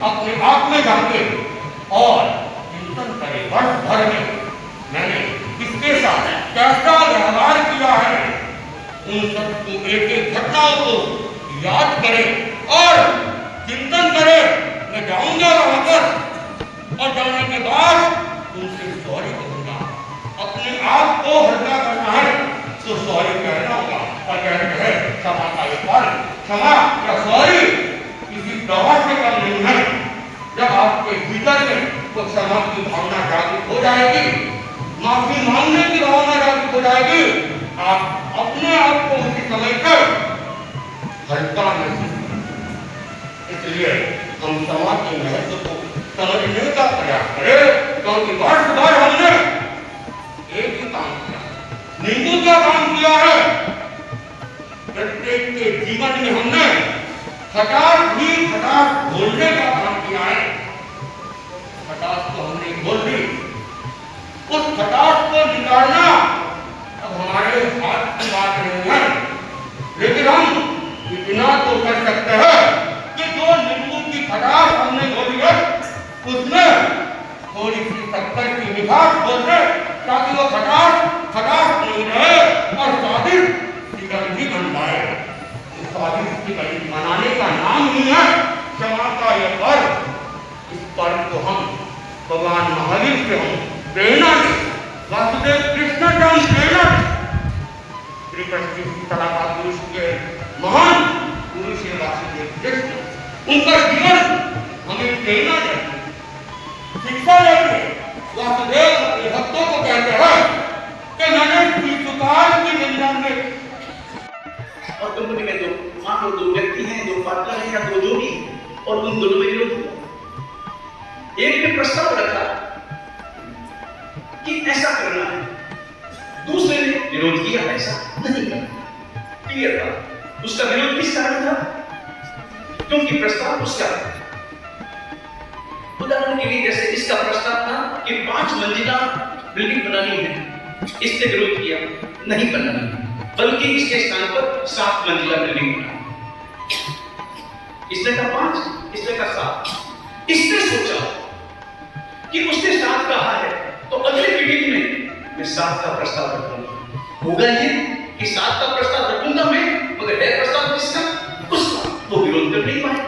अपने आप में झांके और चिंतन करे। वर्ष भर में मैंने किसके साथ कैसा व्यवहार किया है, उन सब एक एक घटनाओं को याद करे और चिंतन करे। मैं जाऊंगा वहां पर और जाने के बाद उनसे सॉरी कहूंगा। अपने आप को हल्का करना है तो सॉरी कहना होगा। और कहते हैं क्षमा का एक फल, क्षमा या सॉरी किसी दवा से कम नहीं है। जब आपके भीतर में वो क्षमा की भावना जागृत हो जाएगी, माफी मांगने की भावना जागृत हो जाएगी, आप अपने आप को उसी समय पर हल्का महसूस करेंगे। इसलिए हम क्षमा के महत्व को समझने का प्रयास करें, क्योंकि वर्ष भर हमने एक ही काम किया, नींबू का काम किया है। प्रत्येक के जीवन में हमने खटास घोलने का काम किया है। खटास को हमने घोल दी, उस खटास को निकालना अब हमारे हाथ की बात नहीं है, लेकिन हम इतना तो कर सकते हैं कि जो नींबू की खटास हमने घोली है उसमें थोड़ी सी शक्कर की मिठास घोल दे, ताकि वो खटास नहीं रहे और स्वादिष्ट शिकंजी बन जाए। स्वादिष्ट शिकंजी बनाने का नाम ही है क्षमा का यह पर्व। इस पर्व को हम भगवान महावीर से हम प्रेरणा लें, वासुदेव कृष्ण से हम प्रेरणा लें। श्री कृष्ण की तरह का पुरुष के महान पुरुष है वासुदेव कृष्ण, उनका जीवन हमें प्रेरणा देती है, शिक्षा देती है। वासुदेव अपने भक्तों को कहते हैं कि मैंने शिशुपाल की निंदा में, और कंपनी में दो मान लो दो व्यक्ति हैं, दो पार्टनर हैं या दो जोड़ी, और उन दोनों में विरोध हुआ। एक ने प्रस्ताव रखा कि ऐसा करना है, दूसरे ने विरोध किया ऐसा नहीं करना। क्लियर था? उसका विरोध किस कारण था? क्योंकि प्रस्ताव उसका था। उदाहरण के लिए जैसे इसका प्रस्ताव था कि 5 मंजिला बिल्डिंग बनानी है, इसने विरोध किया नहीं बनानी, बल्कि इसके स्थान पर 7 मंजिला बिल्डिंग बनानी। इसने कहा 5, इसने कहा 7। इसने सोचा कि उसने 7 कहा है तो अगले मीटिंग में मैं 7 का प्रस्ताव रखूंगा। होगा ये कि 7 का प्रस्ताव रखूंगा मैं, मगर है प्रस्ताव किसका? उसका। वो विरोध कर नहीं पाए।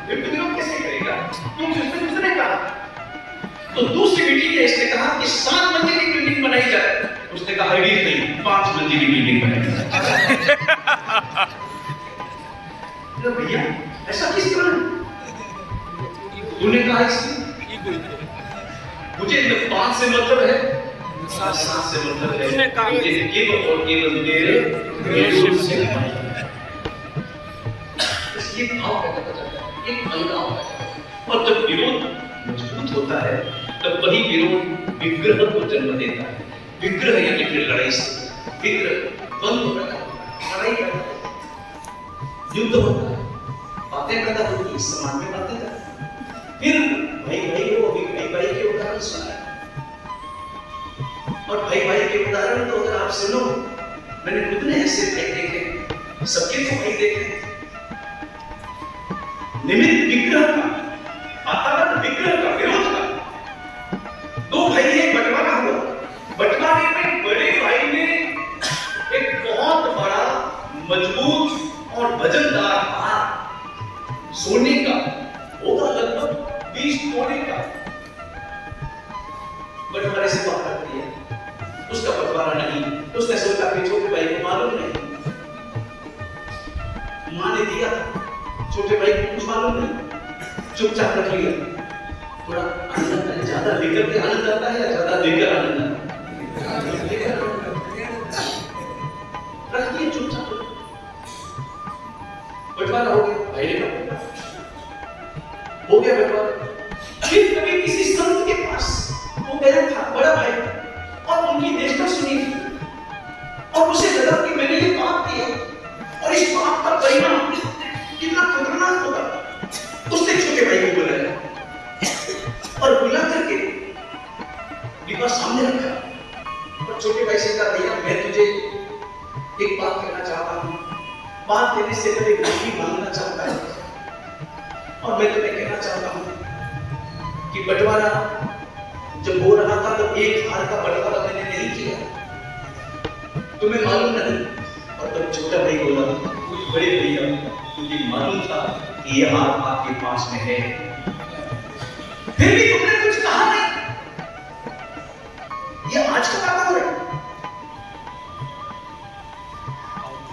विरोध कैसे करेगा? क्योंकि उसने दूसरे कहा। तो दूसरी मीटिंग में इसने कहा कि 7 मंजिली बिल्डिंग बनाई जाए, उसने कहा हरगिज नहीं, 5 मंजिली बिल्डिंग बनाई जाए। भैया ऐसा किस कारण? तूने कहा इसलिए, मुझे 5 से मतलब है, 7 से मतलब है, मुझे केवल और केवल तेरे से ये भाव पैदा कर जाता है, एक अलगाव है। और जब विरोध मजबूत होता है तब वही विरोध विग्रह को जन्म देता है। विग्रह यानी फिर लड़ाई से, विग्रह द्वंद्व पैदा होता है, लड़ाई पैदा होता है, युद्ध होता है, बातें पैदा होती है, समाज में बातें करते हैं। फिर भाई हो, अभी भाई के उदाहरण सुनाए, और भाई के उदाहरण तो अगर आप सुनो, मैंने कितने ऐसे भाई देखे, सबके तो भाई देखे। निमित्त विग्रह का, वातावरण विग्रह का, विरोध का। 2 भाई है, बंटवारा हुआ, बंटवारे में बड़े भाई ने एक बहुत बड़ा मजबूत और वजनदार हार सोने का होगा, लगभग 20 तोले का, बंटवारे से बात कर दिया। उसका बंटवारा नहीं, उसने सोचा कि छोटे भाई को मालूम नहीं, मां ने दिया, छोटे भाई को कुछ मालूम नहीं, चुपचाप रख लिया। थोड़ा आनंद, ज्यादा लेकर के आनंद आता है या ज्यादा देकर आनंद आता है? रख दिया चुपचाप, बंटवारा हो गया, भाई ने कहा हो गया बंटवारा। फिर कभी किसी संत के पास वो गया था, बड़ा भाई, और उनकी निष्ठा सुनी थी, और उसे लगा कि मैंने ये पाप किया और इस पाप का परिणाम कितना खतरनाक होगा। उसने छोटे भाई को बुलाया और बुला करके डिब्बा सामने रखा और छोटे भाई से कहा, भैया मैं तुझे एक बात कहना चाहता हूँ, बात देने से पहले माफी मांगना चाहता हूँ, और मैं तुम्हें कहना चाहता चाहता हूं कि बंटवारा जब हो रहा था तो एक हार का बंटवारा मैंने नहीं किया, तुम्हें मालूम नहीं। और तब छोटा भाई बोला, कुछ बड़े भैया मुझे मालूम था कि ये हार आपके पास में है, फिर भी तुमने कुछ कहा नहीं। ये आज का वातावरण।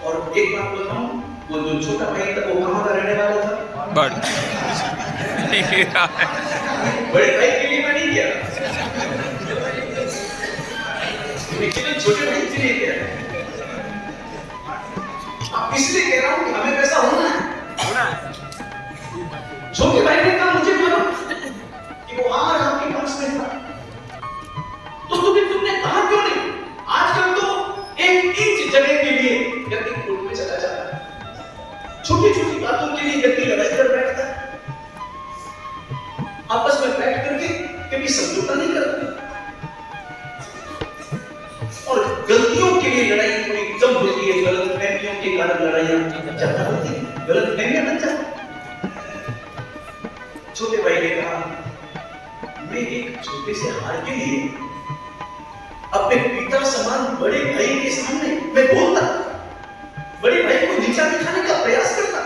और एक बात बताऊं, वो जो छोटा भाई था वो कहां का रहने वाला था? बड़े भाई के लिए मैं नहीं किया, लेकिन छोटे भाई के लिए किया। अब इसलिए कह रहा हूं कि हमें वैसा होना है। छोटे भाई ने कहा मुझे मालूम कि वो हार आपके पास में था, तो तुमने कहा क्यों नहीं? आजकल तो एक इंच जगह के लिए व्यक्ति कोर्ट में चला जाता है, छोटी छोटी बातों के लिए व्यक्ति लड़ाई कर बैठता है, आपस में बैठ करके कभी समझौता नहीं करते, और गलतियों के लिए लड़ाई थोड़ी कम होती है, गलतफहमियों के कारण लड़ाइयां ज्यादा होती है, गलतफहमियां बन जाती। छोटे भाई ने कहा, मैं एक छोटे से हार के लिए अपने पिता समान बड़े भाई के सामने मैं बोलता, बड़े भाई को नीचा दिखाने का प्रयास करता।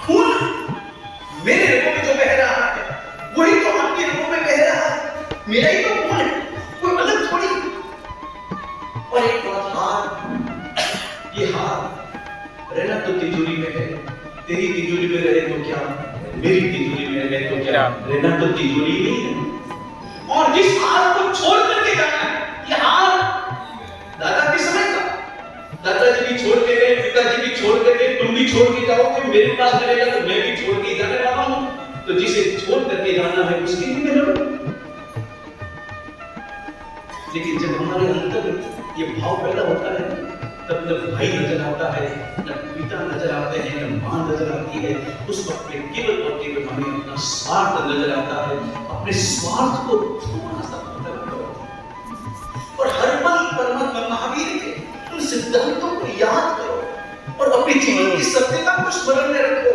खून मेरे रगों में जो बह रहा है वही तो आपके रगों में बह रहा है, मेरा ही तो खून है, कोई अलग थोड़ी। और एक बात, हार, ये हार रहना तो तिजोरी में है, तेरी तिजोरी में रहे तो क्या, मेरी तिजोरी में रहे तो क्या, रहना तो तिजोरी नहीं है। और जिस हार को छोड़ करके जाना है, ये हार दादा के समय का, दादाजी भी छोड़ के गए, पिताजी भी छोड़ के गए, तुम भी छोड़ के जाओगे, मेरे पास रहेगा तो मैं भी छोड़ के जाने वाला हूं, तो जिसे छोड़ करके जाना है उसके लिए मैं लड़ूं। लेकिन जब हमारे अंदर ये भाव पैदा होता है, तब न भाई नजर आता है, न पिता नजर आते हैं, न मां नजर आती है, उस वक्त में केवल और केवल हमें अपना स्वार्थ नजर आता है। अपने स्वार्थ को थोड़ा सा खत्म करो और हर पल परमात्मा महावीर के उन सिद्धांतों को याद करो और अपने जीवन की सत्यता को स्मरण में रखो।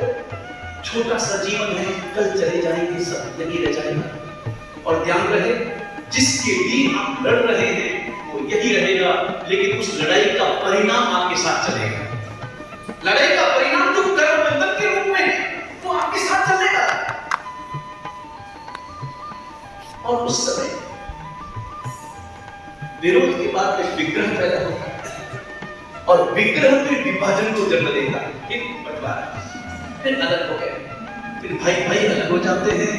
छोटा सा जीवन है, कल चले जाएंगे, सब यही रह जाएगा। और ध्यान रहे, जिसके लिए आप लड़ रहे हैं वो यही रहेगा, लेकिन उस लड़ाई का परिणाम आपके साथ चलेगा। लड़ाई का परिणाम जो कर्म बंधन के रूप में है वो आपके साथ चलेगा। और उस समय विरोध के बाद एक विग्रह पैदा होता है और विग्रह फिर विभाजन को जन्म देता है, फिर बंटवारा, फिर अलग हो गए, फिर भाई भाई अलग हो जाते हैं।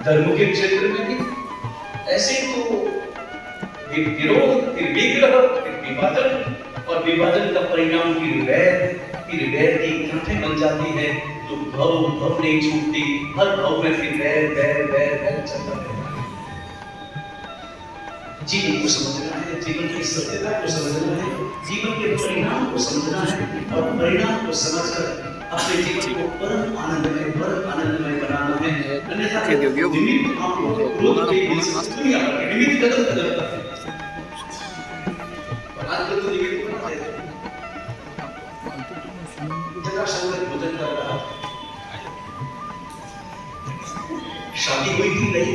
धर्म के क्षेत्र में भी ऐसे तो विरोध, फिर विग्रह, फिर विभाजन, और विभाजन का परिणाम फिर वैर की गांठें बन जाती है, तो भव नहीं छूटती, हर भव में फिर वैर चलता रहता है। जीवन को समझना है, जीवन की सत्यता को समझना है, जीवन के परिणाम को समझना है, और परिणाम को समझकर अपने जीवन को परम आनंदमय बनाना है। अन्यथा निमित्त आपको क्रोध के दुनिया के निमित्त कदम करता है। और आज तो निमित्त बनाते हैं। जटाशंकर भोजन कर रहा था, शादी हुई थी नहीं,